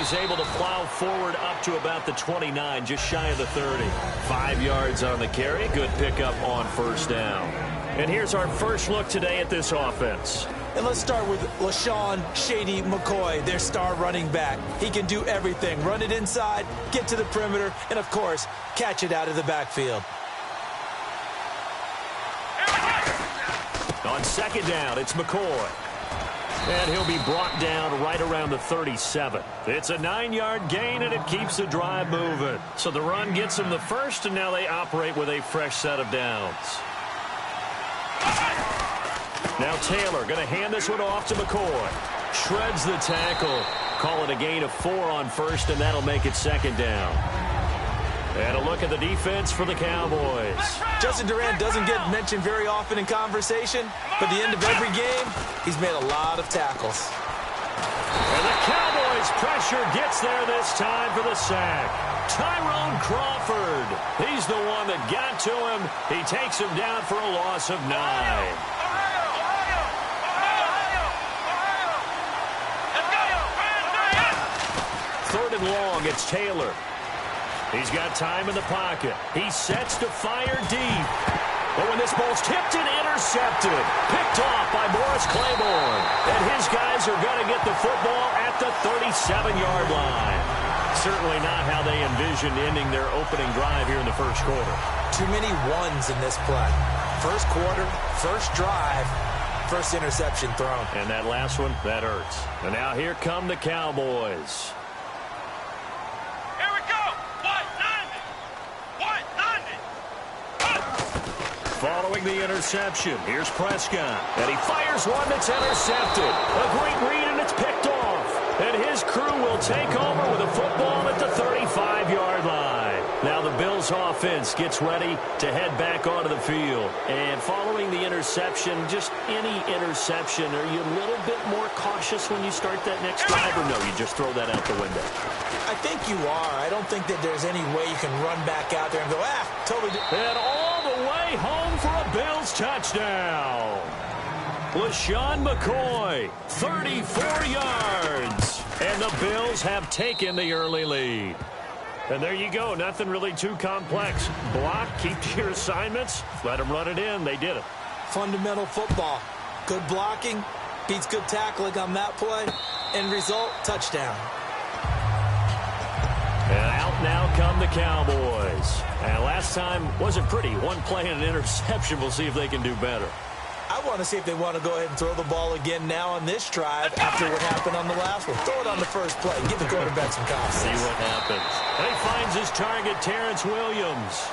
is able to plow forward up to about the 29, just shy of the 30. 5 yards on the carry. Good pickup on first down. And here's our first look today at this offense. And let's start with LaShawn Shady McCoy, their star running back. He can do everything. Run it inside, get to the perimeter, and, of course, catch it out of the backfield. On second down, it's McCoy. And he'll be brought down right around the 37. It's a 9-yard gain, and it keeps the drive moving. So the run gets them the first, and now they operate with a fresh set of downs. Now Taylor going to hand this one off to McCoy. Shreds the tackle. Call it a gain of 4 on first, and that'll make it second down. And a look at the defense for the Cowboys. Justin Durant doesn't get mentioned very often in conversation, but at the end of every game, he's made a lot of tackles. And the Cowboys pressure gets there this time for the sack. Tyrone Crawford. He's the one that got to him. He takes him down for a loss of 9. Third and long, it's Taylor. He's got time in the pocket. He sets to fire deep. But when this ball's tipped and intercepted, picked off by Morris Claiborne. And his guys are going to get the football at the 37-yard line. Certainly not how they envisioned ending their opening drive here in the first quarter. Too many ones in this play. First quarter, first drive, first interception thrown. And that last one, that hurts. And now here come the Cowboys. Following the interception, here's Prescott. And he fires one that's intercepted. A great read, and it's picked off. And his crew will take over with a football at the 35-yard line. Now the Bills' offense gets ready to head back onto the field. And following the interception, just any interception, are you a little bit more cautious when you start that next drive, or no, you just throw that out the window? I think you are. I don't think that there's any way you can run back out there and go, totally. And all the way home for a Bills touchdown. LaShawn McCoy, 34 yards. And the Bills have taken the early lead. And there you go. Nothing really too complex. Block, keep to your assignments, let them run it in. They did it. Fundamental football. Good blocking beats good tackling on that play. End result, touchdown. And out now come the Cowboys. And last time wasn't pretty. One play and an interception. We'll see if they can do better. I want to see if they want to go ahead and throw the ball again now on this drive after what happened on the last one. Throw it on the first play. Give the quarterback some confidence. See what happens. And he finds his target, Terrence Williams.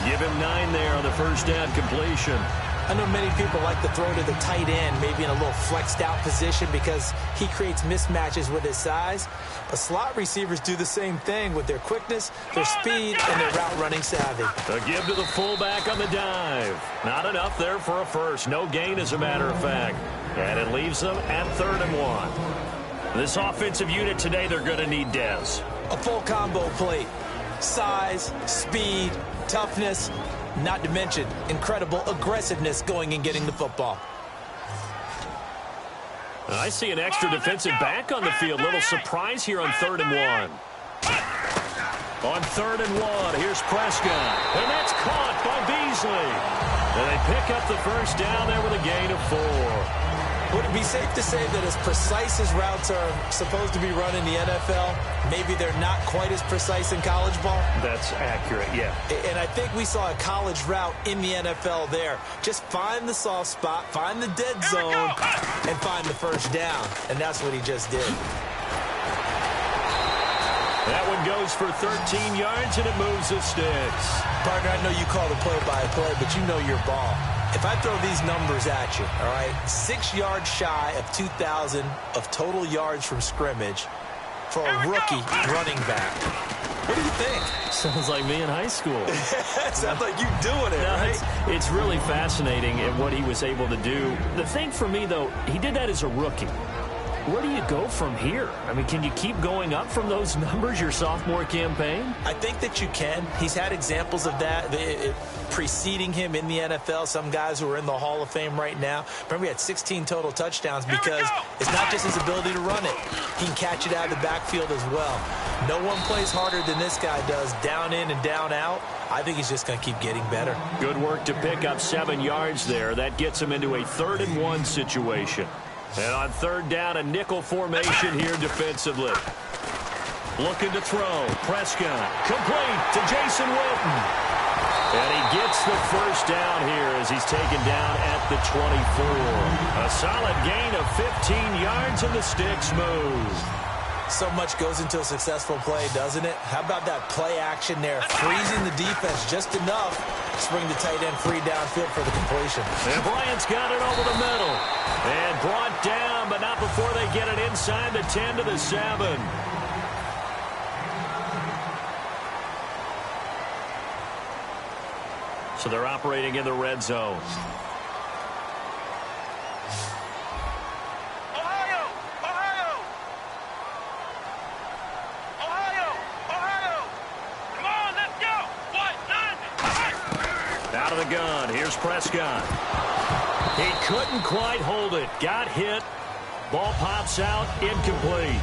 Give him 9 there on the first down completion. I know many people like to throw to the tight end, maybe in a little flexed out position because he creates mismatches with his size. But slot receivers do the same thing with their quickness, their speed, and their route running savvy. A give to the fullback on the dive. Not enough there for a first. No gain, as a matter of fact. And it leaves them at 3rd and 1. This offensive unit today, they're going to need Dez. A full combo plate. Size, speed, toughness, not to mention incredible aggressiveness going and getting the football. I see an extra defensive back on the field. Little surprise here on 3rd and 1. On 3rd and 1, here's Prescott. And that's caught by Beasley. And they pick up the first down there with a gain of 4. Would it be safe to say that as precise as routes are supposed to be run in the NFL, maybe they're not quite as precise in college ball? That's accurate, yeah. And I think we saw a college route in the NFL there. Just find the soft spot, find the dead zone, and find the first down. And that's what he just did. That one goes for 13 yards, and it moves the sticks. Partner, I know you call the play-by-play, but you know your ball. If I throw these numbers at you, all right, 6 yards shy of 2,000 of total yards from scrimmage for a rookie running back. What do you think? Sounds like me in high school. Sounds like you doing it, right? It's really fascinating at what he was able to do. The thing for me, though, he did that as a rookie. where do you go from here? I mean, can you keep going up from those numbers your sophomore campaign? I think that you can. He's had examples of that preceding him in the NFL. Some guys who are in the Hall of Fame right now. Remember, he had 16 total touchdowns because it's not just his ability to run it. He can catch it out of the backfield as well. No one plays harder than this guy does, down in and down out. I think he's just going to keep getting better. Good work to pick up 7 yards there. That gets him into a 3rd-and-1 situation. And on 3rd down, a nickel formation here defensively. Looking to throw. Prescott. Complete to Jason Witten. And he gets the 1st down here as he's taken down at the 24. A solid gain of 15 yards and the sticks move. So much goes into a successful play, doesn't it? How about that play action there? Freezing the defense just enough to bring the tight end free downfield for the completion. And Bryant's got it over the middle. And brought down, but not before they get it inside the 10 to the 7. So they're operating in the red zone. Out of the gun. Here's Prescott. He couldn't quite hold it. Got hit. Ball pops out. Incomplete.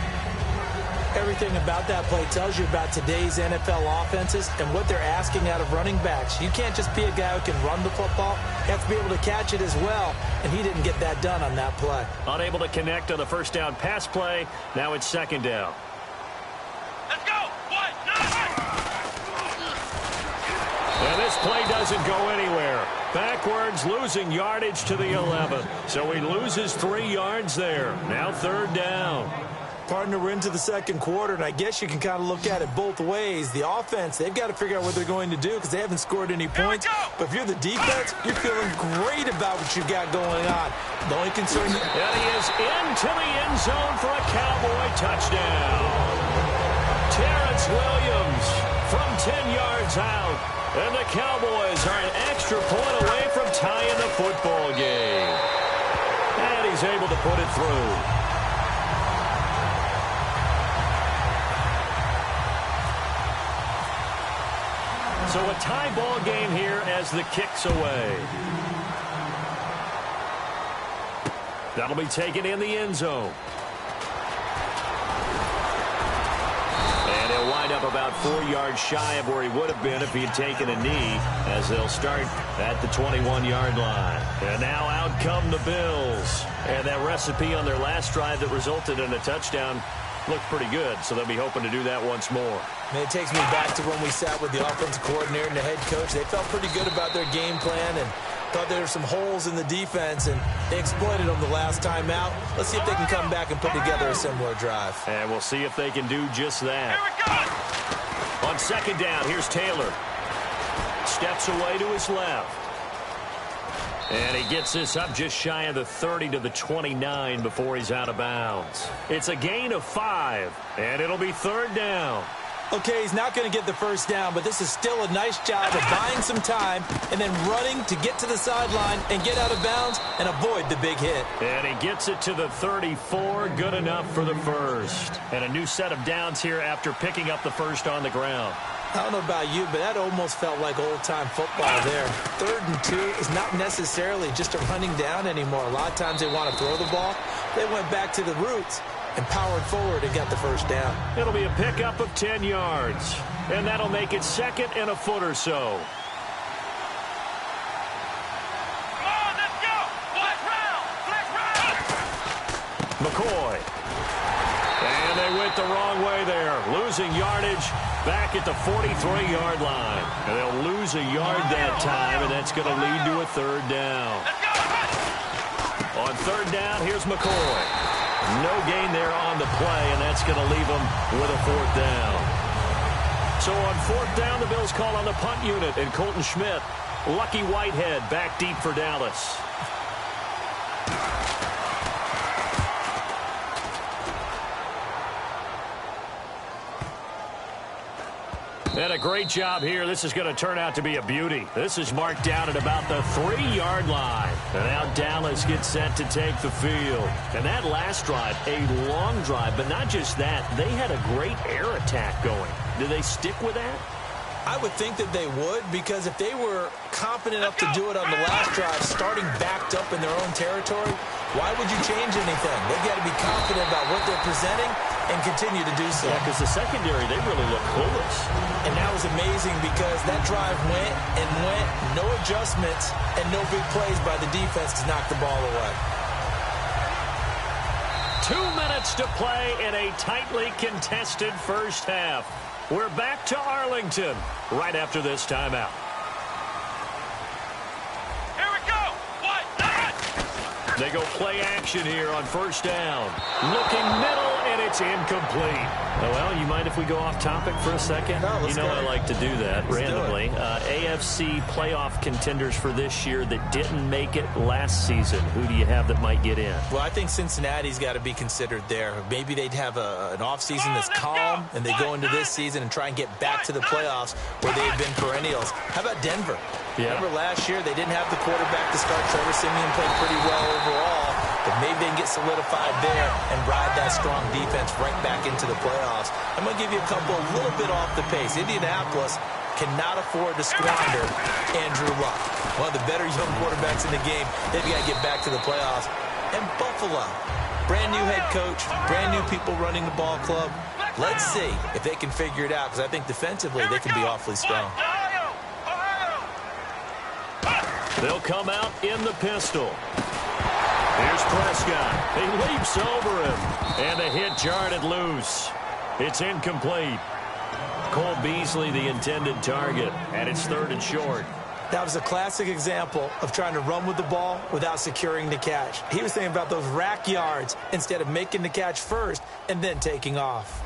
Everything about that play tells you about today's NFL offenses and what they're asking out of running backs. You can't just be a guy who can run the football. You have to be able to catch it as well, and he didn't get that done on that play. Unable to connect on the 1st down pass play. Now it's 2nd down. Let's go! And this play doesn't go anywhere. Backwards, losing yardage to the 11. So he loses 3 yards there. Now 3rd down. Partner, we're into the 2nd quarter, and I guess you can kind of look at it both ways. The offense, they've got to figure out what they're going to do because they haven't scored any points. But if you're the defense, you're feeling great about what you've got going on. The only concern... And he is into the end zone for a Cowboy touchdown. Terrence Williams from 10 yards out. And the Cowboys are an extra point away from tying the football game. And he's able to put it through. So a tie ball game here as the kick's away. That'll be taken in the end zone. And he'll wind up about 4 yards shy of where he would have been if he had taken a knee, as they'll start at the 21-yard line. And now out come the Bills. And that recipe on their last drive that resulted in a touchdown looked pretty good, so they'll be hoping to do that once more. And it takes me back to when we sat with the offensive coordinator and the head coach. They felt pretty good about their game plan and thought there were some holes in the defense, and they exploited them the last time out. Let's see if they can come back and put together a similar drive. And we'll see if they can do just that. On 2nd down, here's Taylor. Steps away to his left. And he gets this up just shy of the 30 to the 29 before he's out of bounds. It's a gain of 5, and it'll be 3rd down. Okay, he's not going to get the 1st down, but this is still a nice job of buying some time and then running to get to the sideline and get out of bounds and avoid the big hit. And he gets it to the 34, good enough for the 1st. And a new set of downs here after picking up the 1st on the ground. I don't know about you, but that almost felt like old-time football there. 3rd and 2 is not necessarily just a running down anymore. A lot of times they want to throw the ball. They went back to the roots and powered forward and got the 1st down. It'll be a pickup of 10 yards, and that'll make it 2nd and a foot or so. Come on, let's go! Flex round! McCoy. And they went the wrong way there, losing yardage back at the 43-yard line. And they'll lose a yard that time, and that's going to lead to a 3rd down. On 3rd down, here's McCoy. No gain there on the play, and that's going to leave them with a 4th down. So on 4th down, the Bills call on the punt unit, and Colton Schmidt, Lucky Whitehead back deep for Dallas. And a great job here. This is going to turn out to be a beauty. This is marked down at about the 3-yard line. And now Dallas gets set to take the field. And that last drive, a long drive, but not just that. They had a great air attack going. Do they stick with that? I would think that they would, because if they were confident enough to do it on the last drive, starting backed up in their own territory, why would you change anything? They've got to be confident about what they're presenting and continue to do so. Yeah, because the secondary, they really look clueless. And that was amazing because that drive went and went, no adjustments, and no big plays by the defense to knock the ball away. 2 minutes to play in a tightly contested first half. We're back to Arlington right after this timeout. Here we go. They go play action here on first down. Looking middle, and it's incomplete. Oh, well, you mind if we go off topic for a second? No, let's go. I like to do that randomly. Do AFC playoff contenders for this year that didn't make it last season. Who do you have that might get in? Well, I think Cincinnati's got to be considered there. Maybe they'd have an offseason that's calm, and they go into this season and try and get back to the playoffs where they've been perennials. How about Denver? Yeah. Remember last year, they didn't have the quarterback to start. Trevor Siemian played pretty well overall, but maybe they can get solidified there and ride that strong defense right back into the playoffs. I'm going to give you a couple a little bit off the pace. Indianapolis cannot afford to squander Andrew Luck, one of the better young quarterbacks in the game. They've got to get back to the playoffs. And Buffalo, brand new head coach, brand new people running the ball club. Let's see if they can figure it out, because I think defensively they can be awfully strong. They'll come out in the pistol. Here's Prescott. He leaps over him. And the hit jarred it loose. It's incomplete. Cole Beasley, the intended target. And it's 3rd and short. That was a classic example of trying to run with the ball without securing the catch. He was thinking about those rack yards instead of making the catch first and then taking off.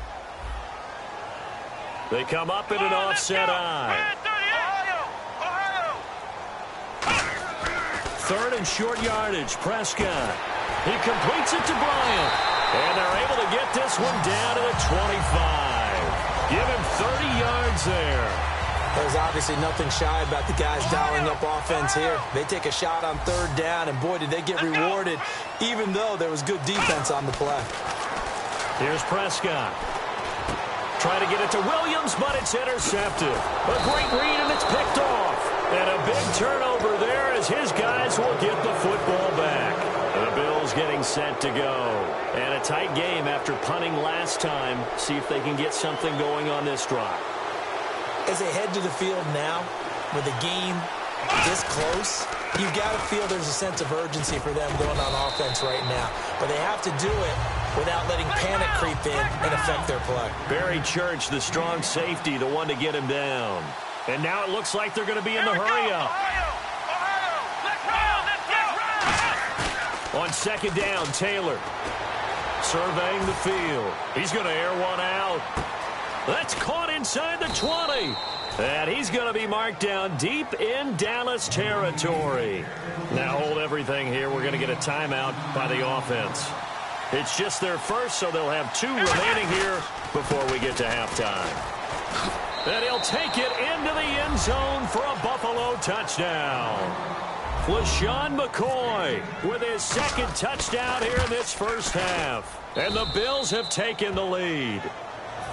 They come up in an offset eye. 3rd and short yardage. Prescott. He completes it to Bryant. And they're able to get this one down to the 25. Give him 30 yards there. There's obviously nothing shy about the guys dialing up offense here. They take a shot on 3rd down, and boy, did they get rewarded, even though there was good defense on the play. Here's Prescott. Trying to get it to Williams, but it's intercepted. A great read, and it's picked off. And a big turnover there as his guys will get the football back. The Bills getting set to go. And a tight game after punting last time. See if they can get something going on this drive. As they head to the field now, with the game this close, you've got to feel there's a sense of urgency for them going on offense right now. But they have to do it without letting panic creep in and affect their play. Barry Church, the strong safety, the one to get him down. And now it looks like they're going to be in the hurry-up. On 2nd down, Taylor surveying the field. He's going to air one out. That's caught inside the 20. And he's going to be marked down deep in Dallas territory. Now hold everything here. We're going to get a timeout by the offense. It's just their first, so they'll have 2 remaining here before we get to halftime. And he'll take it into the end zone for a Buffalo touchdown. LaShawn McCoy with his 2nd touchdown here in this first half. And the Bills have taken the lead.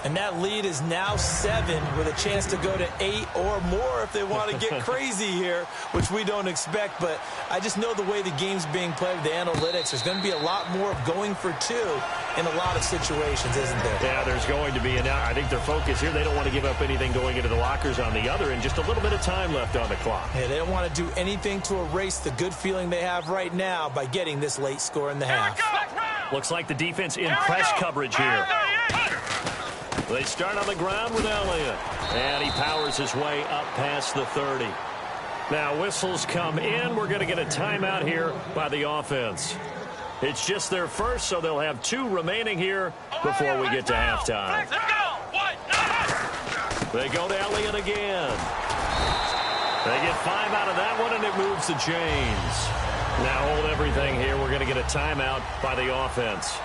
And that lead is now 7 with a chance to go to 8 or more if they want to get crazy here, which we don't expect. But I just know the way the game's being played with the analytics, there's going to be a lot more of going for 2 in a lot of situations, isn't there? Yeah, there's going to be. And I think their focus here, they don't want to give up anything going into the lockers on the other, and just a little bit of time left on the clock. Yeah, they don't want to do anything to erase the good feeling they have right now by getting this late score in the half. Looks like the defense in press coverage here. They start on the ground with Elliott. And he powers his way up past the 30. Now whistles come in. We're going to get a timeout here by the offense. It's just their first, so they'll have 2 remaining here before we get to halftime. They go to Elliott again. They get 5 out of that one, and it moves the chains. Now hold everything here. We're going to get a timeout by the offense.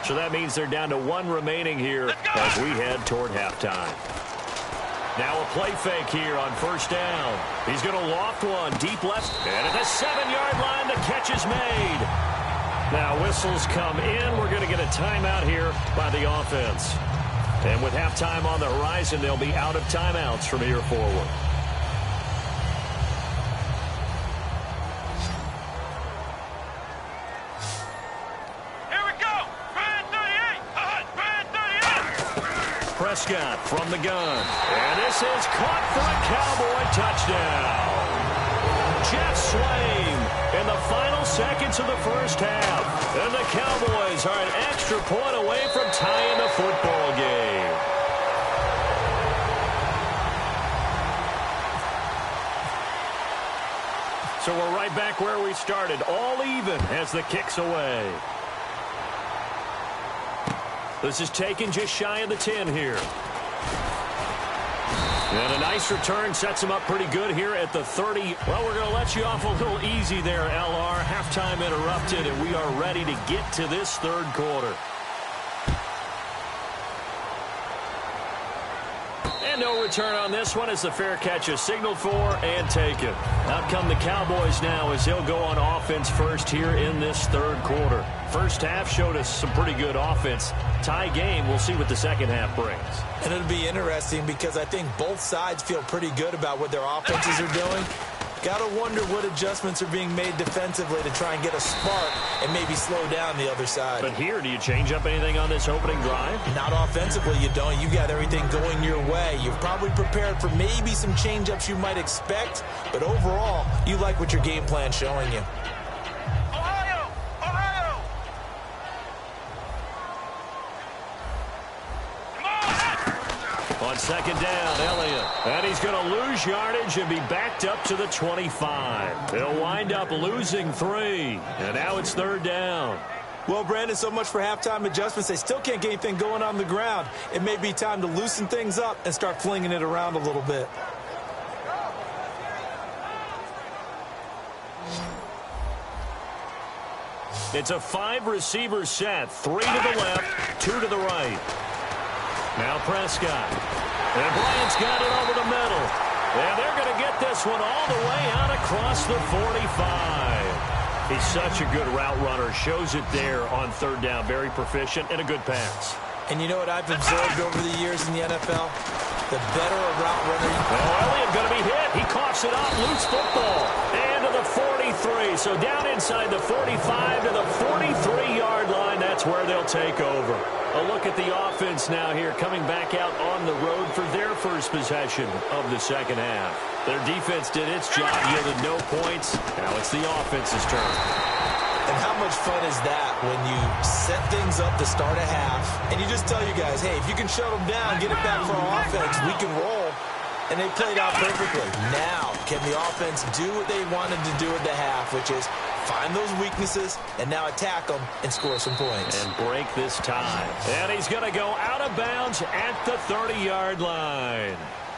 So that means they're down to 1 remaining here as we head toward halftime. Now a play fake here on first down. He's going to loft one deep left. And at the 7-yard line, the catch is made. Now whistles come in. We're going to get a timeout here by the offense. And with halftime on the horizon, they'll be out of timeouts from here forward. Prescott from the gun. And this is caught for a Cowboy touchdown. Jeff Swaim in the final seconds of the first half. And the Cowboys are an extra point away from tying the football game. So we're right back where we started. All even as the kick's away. This is taken just shy of the 10 here. And a nice return sets him up pretty good here at the 30. Well, we're going to let you off a little easy there, LR. Halftime interrupted, and we are ready to get to this third quarter. And no return on this one as the fair catch is signaled for and taken. Out come the Cowboys now as they'll go on offense first here in this third quarter. First half showed us some pretty good offense. Tie game, we'll see what the second half brings. And it'll be interesting because I think both sides feel pretty good about what their offenses are doing. Got to wonder what adjustments are being made defensively to try and get a spark and maybe slow down the other side. But here, do you change up anything on this opening drive? Not offensively, you don't. You got everything going your way. You've probably prepared for maybe some change-ups you might expect, but overall, you like what your game plan's showing you. On second down, Elliott. And he's going to lose yardage and be backed up to the 25. He'll wind up losing 3. And now it's third down. Well, Brandon, so much for halftime adjustments. They still can't get anything going on the ground. It may be time to loosen things up and start flinging it around a little bit. It's a 5-receiver set. 3 to the left, 2 to the right. Now Prescott. And Bryant's got it over the middle. And they're going to get this one all the way out across the 45. He's such a good route runner. Shows it there on third down. Very proficient and a good pass. And you know what I've observed over the years in the NFL? The better a route runner. Oh, Elliott going to be hit. He coughs it up. Loose football. And to the 43. So down inside the 45 to the 43-yard line. That's where they'll take over. A look at the offense now here, coming back out on the road for their first possession of the second half. Their defense did its job, yielded no points. Now it's the offense's turn. And how much fun is that when you set things up to start a half, and you just tell you guys, hey, if you can shut them down, get it back for our offense, we can roll. And they played out perfectly. Now, can the offense do what they wanted to do at the half, which is find those weaknesses and now attack them and score some points. And break this tie. And he's going to go out of bounds at the 30-yard line.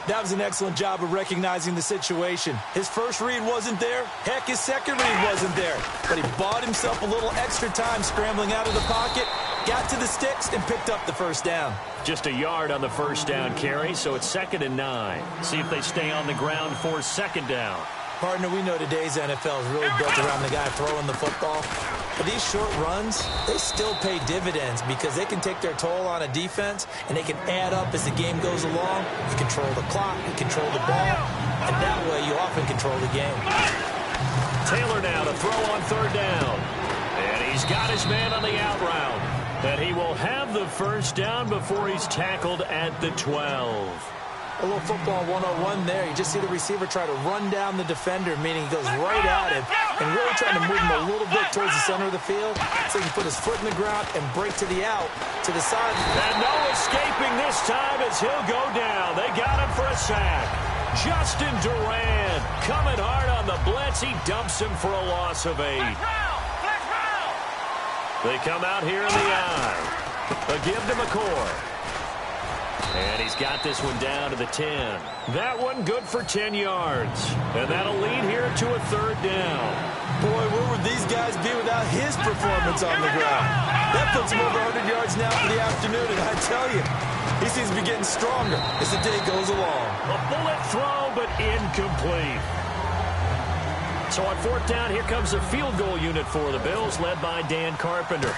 That was an excellent job of recognizing the situation. His first read wasn't there. Heck, his second read wasn't there. But he bought himself a little extra time scrambling out of the pocket, got to the sticks, and picked up the first down. Just a yard on the first down carry, so it's 2nd and 9. See if they stay on the ground for second down. Partner, we know today's NFL is really built around the guy throwing the football. But these short runs, they still pay dividends because they can take their toll on a defense, and they can add up as the game goes along. You control the clock, you control the ball, and that way you often control the game. Taylor now to throw on third down. And he's got his man on the out route. And he will have the first down before he's tackled at the 12. A little football 101 there. You just see the receiver try to run down the defender, meaning he goes right at him and really trying to move him a little bit towards the center of the field so he can put his foot in the ground and break to the out, to the side. And no escaping this time as he'll go down. They got him for a sack. Justin Durant coming hard on the blitz. He dumps him for a loss of 8. They come out here in the eye. A give to McCoy. And he's got this one down to the 10. That one good for 10 yards. And that'll lead here to a third down. Boy, where would these guys be without his performance on the ground? That puts him over 100 yards now for the afternoon, and I tell you, He seems to be getting stronger as the day goes along. A bullet throw, but incomplete. So on fourth down, here comes a field goal unit for the Bills, led by Dan Carpenter.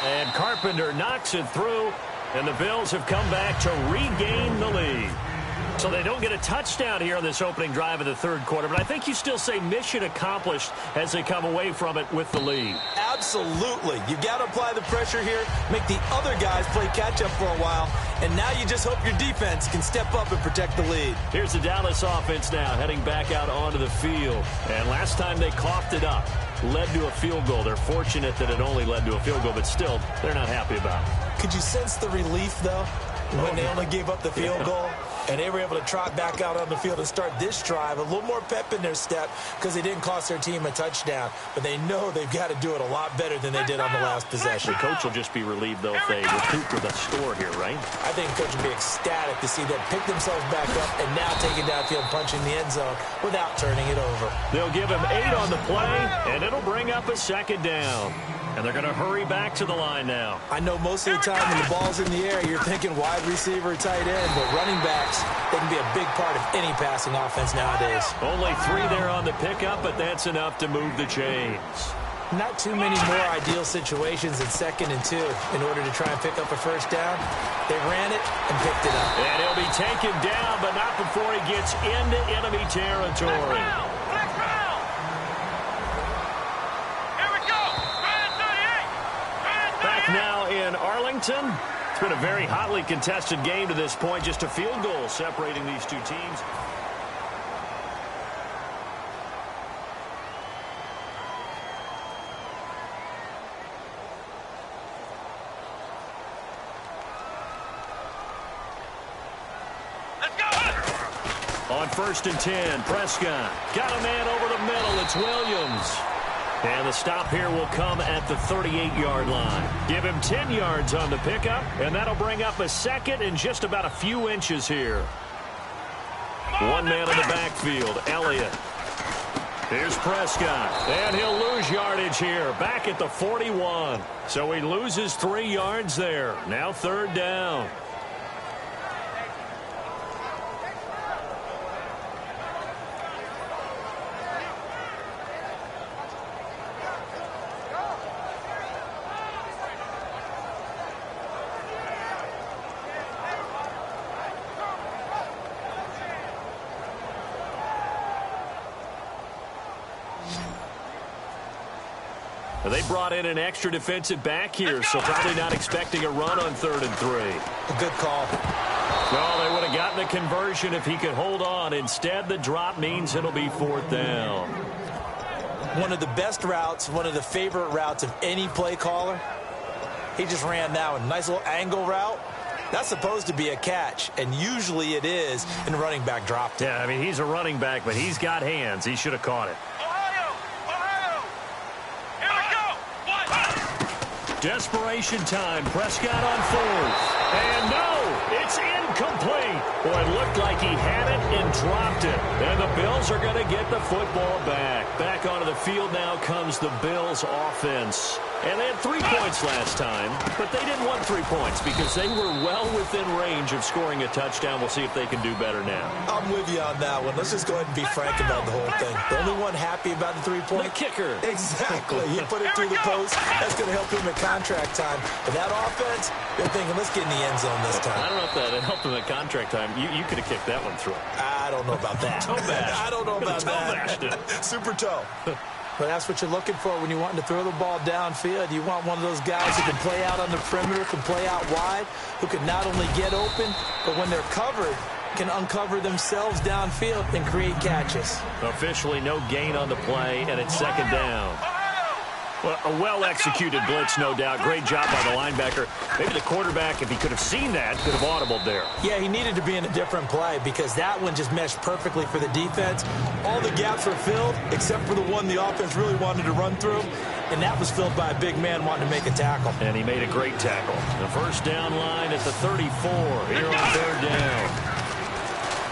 And Carpenter knocks it through, and the Bills have come back to regain the lead. So they don't get a touchdown here on this opening drive of the third quarter, but I think you still say mission accomplished as they come away from it with the lead. Absolutely. You've got to apply the pressure here, make the other guys play catch-up for a while, and now you just hope your defense can step up and protect the lead. Here's the Dallas offense now heading back out onto the field. And last time they coughed it up, led to a field goal. They're fortunate that it only led to a field goal, but still, they're not happy about it. Could you sense the relief, though, when they only gave up the field goal? And they were able to trot back out on the field and start this drive. A little more pep in their step because they didn't cost their team a touchdown. But they know they've got to do it a lot better than they did on the last possession. The coach will just be relieved, though, if they recoup with a score here, right? I think the coach will be ecstatic to see them pick themselves back up and now take it downfield, punching the end zone without turning it over. They'll give him 8 on the play, and it'll bring up a second down. And they're going to hurry back to the line now. I know most of the time when the ball's in the air, you're thinking wide receiver, tight end, but running backs, they can be a big part of any passing offense nowadays. Only 3 there on the pickup, but that's enough to move the chains. Not too many more ideal situations in 2nd and 2 in order to try and pick up a first down. They ran it and picked it up. And he'll be taken down, but not before he gets into enemy territory. Now in Arlington, it's been a very hotly contested game to this point. Just a field goal separating these two teams. Let's go! On 1st and 10, Prescott got a man over the middle. It's Williams. And the stop here will come at the 38-yard line. Give him 10 yards on the pickup, and that'll bring up a second and just about a few inches here. One man in the backfield, Elliott. Here's Prescott, and he'll lose yardage here, back at the 41. So he loses 3 yards there. Now 3rd down. They brought in an extra defensive back here, so probably not expecting a run on 3rd and 3. A good call. Well, they would have gotten the conversion if he could hold on. Instead, the drop means it'll be 4th down. One of the best routes, one of the favorite routes of any play caller. He just ran that one. Nice little angle route. That's supposed to be a catch, and usually it is, and the running back dropped it. Yeah, I mean, he's a running back, but he's got hands. He should have caught it. Desperation time. Prescott on 4th. And no, it's incomplete. Boy, it looked like he had it and dropped it. And the Bills are going to get the football back. Back onto the field now comes the Bills offense. And they had 3 points last time, but they didn't want 3 points because they were well within range of scoring a touchdown. We'll see if they can do better now. I'm with you on that one. Let's just go ahead and be frank about the whole thing. The only one happy about the 3-point? The kicker. Exactly. He put it through the post. That's going to help him at contract time. But that offense, they're thinking, let's get in the end zone this time. I don't know if that helped him at contract time. You could have kicked that one through. I don't know about that. Toe bash. I don't know about that. Super toe. But that's what you're looking for when you're wanting to throw the ball downfield. You want one of those guys who can play out on the perimeter, can play out wide, who can not only get open, but when they're covered, can uncover themselves downfield and create catches. Officially no gain on the play, and it's 2nd down. Well, a well-executed blitz, no doubt. Great job by the linebacker. Maybe the quarterback, if he could have seen that, could have audibled there. Yeah, he needed to be in a different play because that one just meshed perfectly for the defense. All the gaps were filled except for the one the offense really wanted to run through, and that was filled by a big man wanting to make a tackle. And he made a great tackle. The 1st down line at the 34 here on 3rd down.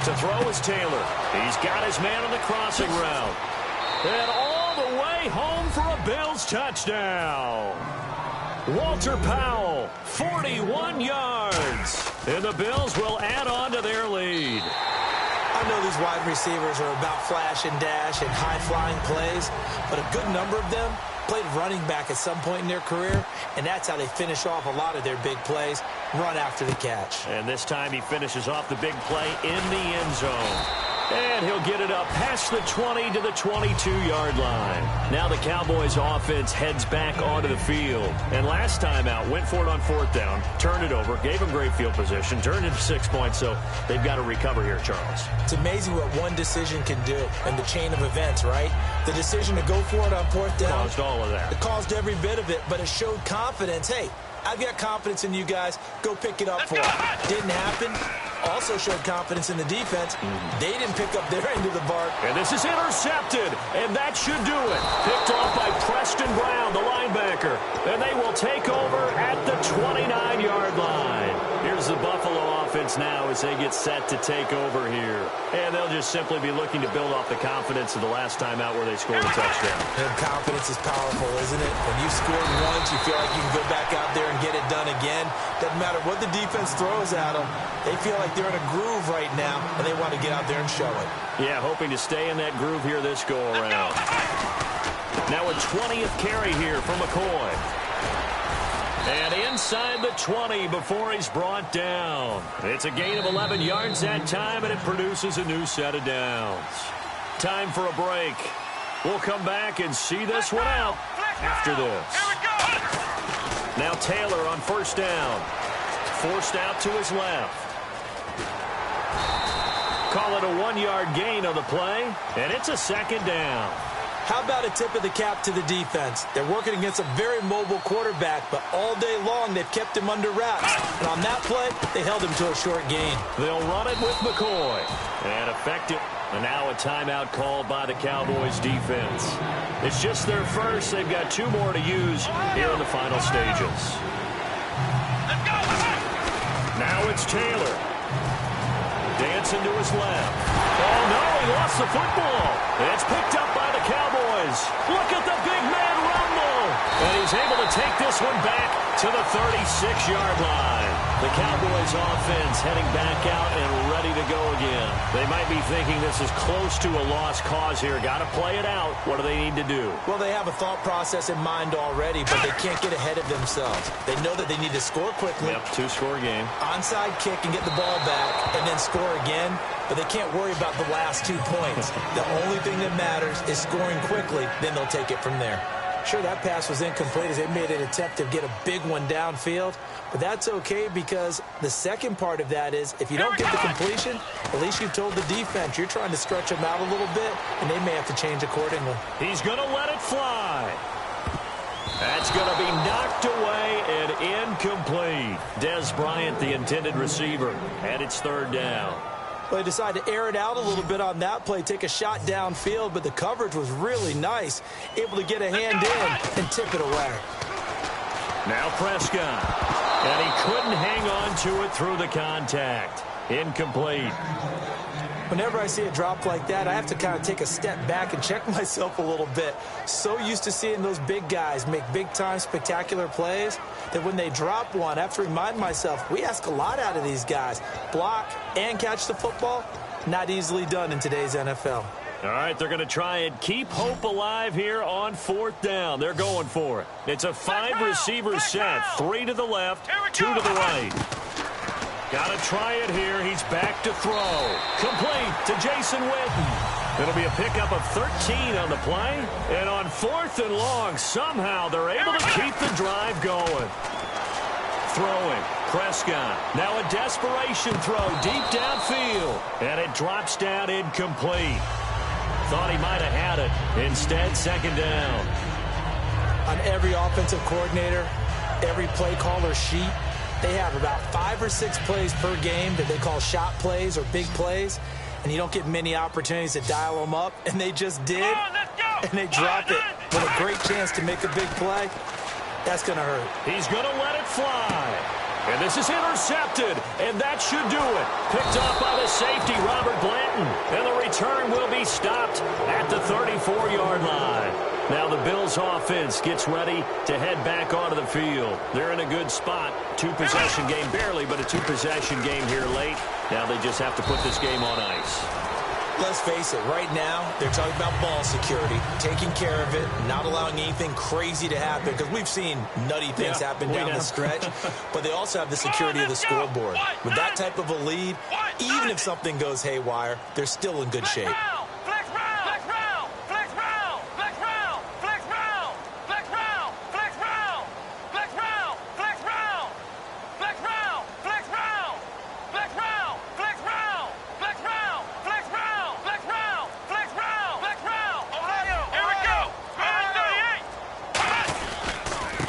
To throw is Taylor. He's got his man on the crossing route. And all the way home for a Bills touchdown. Walter Powell, 41 yards. And the Bills will add on to their lead. I know these wide receivers are about flash and dash and high-flying plays, but a good number of them played running back at some point in their career, and that's how they finish off a lot of their big plays, run after the catch. And this time he finishes off the big play in the end zone. And he'll get it up past the 20 to the 22-yard line. Now the Cowboys offense heads back onto the field. And last time out, went for it on fourth down, turned it over, gave him great field position, turned it to 6 points, so they've got to recover here, Charles. It's amazing what one decision can do in the chain of events, right? The decision to go for it on fourth down. Caused all of that. It caused every bit of it, but it showed confidence. Hey, I've got confidence in you guys. Go pick it up for it. Didn't happen. Also showed confidence in the defense. They didn't pick up their end of the bark. And this is intercepted, and that should do it. Picked off by Preston Brown, the linebacker. And they will take over at the 29-yard line. Here's the Buffalo offense now as they get set to take over here. And they'll just simply be looking to build off the confidence of the last time out where they scored a touchdown. And confidence is powerful, isn't it? When you've scored once, you feel like you can go back out there and get it done again. Doesn't matter what the defense throws at them. They feel like they're in a groove right now, and they want to get out there and show it. Yeah, hoping to stay in that groove here this go-around. Now a 20th carry here for McCoy. And inside the 20 before he's brought down. It's a gain of 11 yards that time, and it produces a new set of downs. Time for a break. We'll come back and see this one out after this. Now Taylor on first down. Forced out to his left. Call it a 1-yard gain on the play, and it's a second down. How about a tip of the cap to the defense? They're working against a very mobile quarterback, but all day long they've kept him under wraps. And on that play, they held him to a short gain. They'll run it with McCoy. And effective. And now a timeout called by the Cowboys defense. It's just their first. They've got 2 more to use here in the final stages. Now it's Taylor. Dancing to his left. Oh, no, he lost the football. It's picked up by the Cowboys. Look at the big man rumble. And he's able to take this one back to the 36-yard line. The Cowboys offense heading back out and ready to go again. They might be thinking this is close to a lost cause here. Got to play it out. What do they need to do? Well, they have a thought process in mind already, but they can't get ahead of themselves. They know that they need to score quickly. Yep, 2-score game. Onside kick and get the ball back and then score again, but they can't worry about the last 2 points. The only thing that matters is scoring quickly, then they'll take it from there. Sure, that pass was incomplete as they made an attempt to get a big one downfield, but that's okay because the second part of that is if you don't get the completion, at least you've told the defense you're trying to stretch them out a little bit, and they may have to change accordingly. He's going to let it fly. That's going to be knocked away and incomplete. Des Bryant, the intended receiver, and it's third down. Well, they decided to air it out a little bit on that play, take a shot downfield, but the coverage was really nice. Able to get a hand in and tip it away. Now Prescott. And he couldn't hang on to it through the contact. Incomplete. Whenever I see a drop like that, I have to kind of take a step back and check myself a little bit. So used to seeing those big guys make big-time spectacular plays that when they drop one, I have to remind myself, we ask a lot out of these guys. Block and catch the football, not easily done in today's NFL. All right, they're going to try and keep hope alive here on fourth down. They're going for it. It's a 5-receiver set, 3 to the left, 2 to the right. Got to try it here. He's back to throw. Complete to Jason Witten. It'll be a pickup of 13 on the play. And on 4th and long, somehow they're able to keep the drive going. Throwing. Prescott. Now a desperation throw deep downfield. And it drops down incomplete. Thought he might have had it. Instead, second down. On every offensive coordinator, every play caller sheet, they have about 5 or 6 plays per game that they call shot plays or big plays, and you don't get many opportunities to dial them up, and they just did, and they drop it with a great chance to make a big play. That's going to hurt. He's going to let it fly. And this is intercepted, and that should do it. Picked off by the safety, Robert Blanton, and the return will be stopped at the 34-yard line. Now the Bills offense gets ready to head back onto the field. They're in a good spot. Two-possession game, barely, but a two-possession game here late. Now they just have to put this game on ice. Let's face it, right now, they're talking about ball security, taking care of it, not allowing anything crazy to happen, because we've seen nutty things happen down the stretch, but they also have the security of the scoreboard. With that type of a lead, even if something goes haywire, they're still in good shape.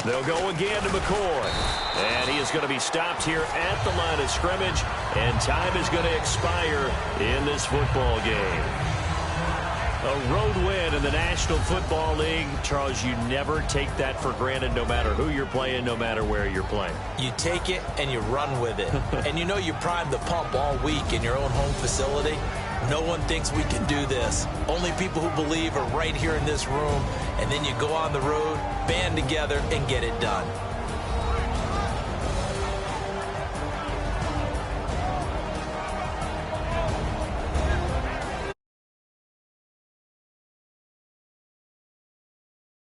They'll go again to McCoy. And he is going to be stopped here at the line of scrimmage. And time is going to expire in this football game. A road win in the National Football League. Charles, you never take that for granted no matter who you're playing, no matter where you're playing. You take it and you run with it. And you know you primed the pump all week in your own home facility. No one thinks we can do this. Only people who believe are right here in this room. And then you go on the road, band together, and get it done.